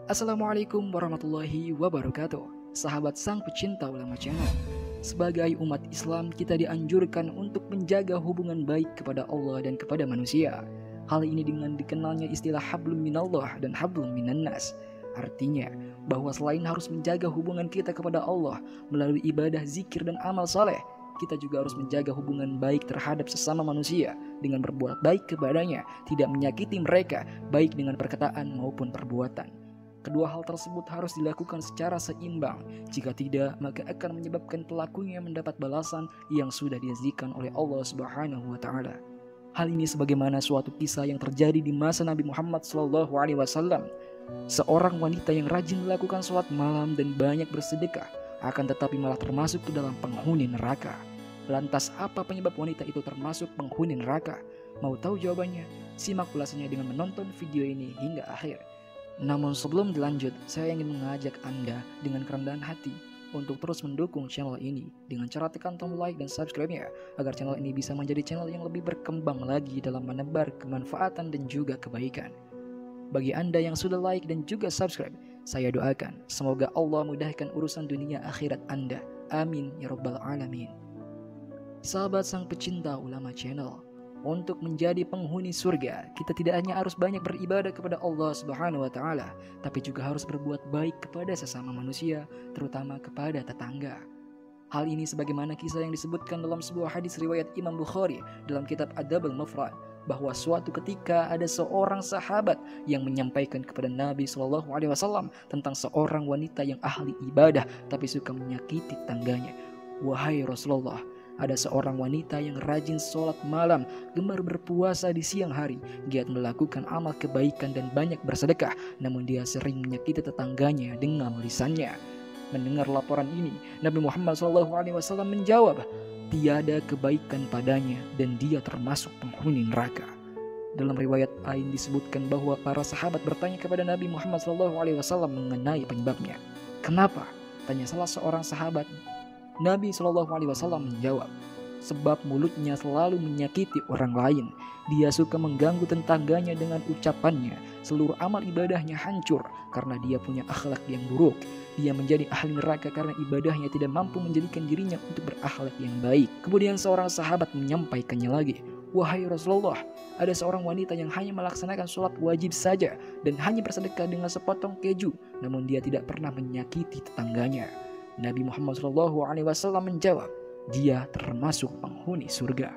Assalamualaikum warahmatullahi wabarakatuh. Sahabat sang pecinta ulama channel, sebagai umat Islam kita dianjurkan untuk menjaga hubungan baik kepada Allah dan kepada manusia. Hal ini dengan dikenalnya istilah hablum minallah dan hablum minannas. Artinya bahwa selain harus menjaga hubungan kita kepada Allah melalui ibadah, zikir, dan amal soleh, kita juga harus menjaga hubungan baik terhadap sesama manusia dengan berbuat baik kepadanya, tidak menyakiti mereka baik dengan perkataan maupun perbuatan. Kedua hal tersebut harus dilakukan secara seimbang. Jika tidak, maka akan menyebabkan pelakunya mendapat balasan yang sudah dijanjikan oleh Allah Subhanahu wa taala. Hal ini sebagaimana suatu kisah yang terjadi di masa Nabi Muhammad SAW. Seorang wanita yang rajin melakukan sholat malam dan banyak bersedekah, akan tetapi malah termasuk ke dalam penghuni neraka. Lantas apa penyebab wanita itu termasuk penghuni neraka? Mau tahu jawabannya? Simak ulasannya dengan menonton video ini hingga akhir. Namun sebelum dilanjut, saya ingin mengajak Anda dengan kerendahan hati untuk terus mendukung channel ini dengan cara tekan tombol like dan subscribe-nya agar channel ini bisa menjadi channel yang lebih berkembang lagi dalam menebar kemanfaatan dan juga kebaikan. Bagi Anda yang sudah like dan juga subscribe, saya doakan semoga Allah mudahkan urusan dunia akhirat Anda. Amin ya rabbal alamin. Sahabat sang pecinta ulama channel, untuk menjadi penghuni surga, kita tidak hanya harus banyak beribadah kepada Allah Subhanahu wa taala, tapi juga harus berbuat baik kepada sesama manusia, terutama kepada tetangga. Hal ini sebagaimana kisah yang disebutkan dalam sebuah hadis riwayat Imam Bukhari dalam kitab Adabul Mufrad, bahwa suatu ketika ada seorang sahabat yang menyampaikan kepada Nabi SAW tentang seorang wanita yang ahli ibadah tapi suka menyakiti tetangganya. Wahai Rasulullah, ada seorang wanita yang rajin sholat malam, gemar berpuasa di siang hari, giat melakukan amal kebaikan dan banyak bersedekah, namun dia sering menyakiti tetangganya dengan lisannya. Mendengar laporan ini, Nabi Muhammad SAW menjawab, tiada kebaikan padanya dan dia termasuk penghuni neraka. Dalam riwayat lain disebutkan bahwa para sahabat bertanya kepada Nabi Muhammad SAW mengenai penyebabnya. Kenapa? Tanya salah seorang sahabat. Nabi SAW menjawab, sebab mulutnya selalu menyakiti orang lain. Dia suka mengganggu tetangganya dengan ucapannya. Seluruh amal ibadahnya hancur karena dia punya akhlak yang buruk. Dia menjadi ahli neraka karena ibadahnya tidak mampu menjadikan dirinya untuk berakhlak yang baik. Kemudian seorang sahabat menyampaikannya lagi, wahai Rasulullah, ada seorang wanita yang hanya melaksanakan sholat wajib saja dan hanya bersedekah dengan sepotong keju, namun dia tidak pernah menyakiti tetangganya. Nabi Muhammad SAW menjawab, dia termasuk penghuni surga.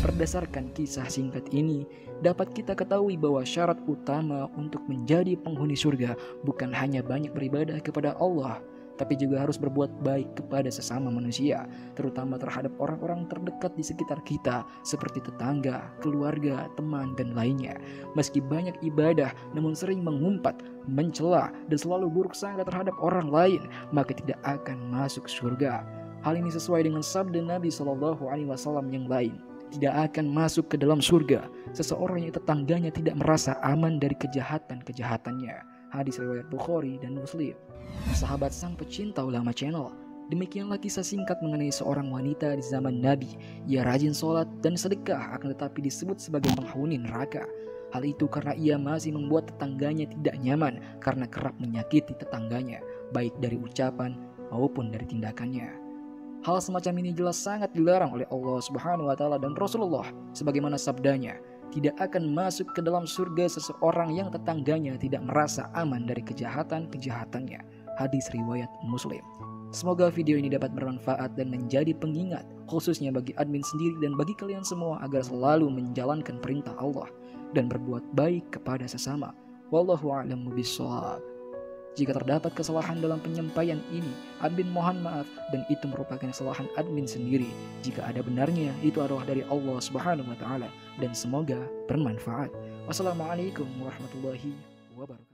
Berdasarkan kisah singkat ini, dapat kita ketahui bahwa syarat utama untuk menjadi penghuni surga bukan hanya banyak beribadah kepada Allah, tapi juga harus berbuat baik kepada sesama manusia, terutama terhadap orang-orang terdekat di sekitar kita, seperti tetangga, keluarga, teman, dan lainnya. Meski banyak ibadah, namun sering mengumpat, mencela, dan selalu buruk sangka terhadap orang lain, maka tidak akan masuk surga. Hal ini sesuai dengan sabda Nabi SAW yang lain. Tidak akan masuk ke dalam surga seseorang yang tetangganya tidak merasa aman dari kejahatan-kejahatannya. Hadis riwayat Bukhari dan Muslim. Sahabat sang pecinta ulama channel, demikianlah kisah singkat mengenai seorang wanita di zaman Nabi. Ia rajin sholat dan sedekah, akan tetapi disebut sebagai penghuni neraka. Hal itu karena ia masih membuat tetangganya tidak nyaman karena kerap menyakiti tetangganya, baik dari ucapan maupun dari tindakannya. Hal semacam ini jelas sangat dilarang oleh Allah Subhanahu wa taala dan Rasulullah, sebagaimana sabdanya, tidak akan masuk ke dalam surga seseorang yang tetangganya tidak merasa aman dari kejahatan-kejahatannya. Hadis riwayat Muslim. Semoga video ini dapat bermanfaat dan menjadi pengingat, khususnya bagi admin sendiri dan bagi kalian semua agar selalu menjalankan perintah Allah dan berbuat baik kepada sesama. Wallahu a'lam bishawab. Jika terdapat kesalahan dalam penyampaian ini, admin mohon maaf dan itu merupakan kesalahan admin sendiri. Jika ada benarnya, itu adalah dari Allah Subhanahu wa taala dan semoga bermanfaat. Wassalamualaikum warahmatullahi wabarakatuh.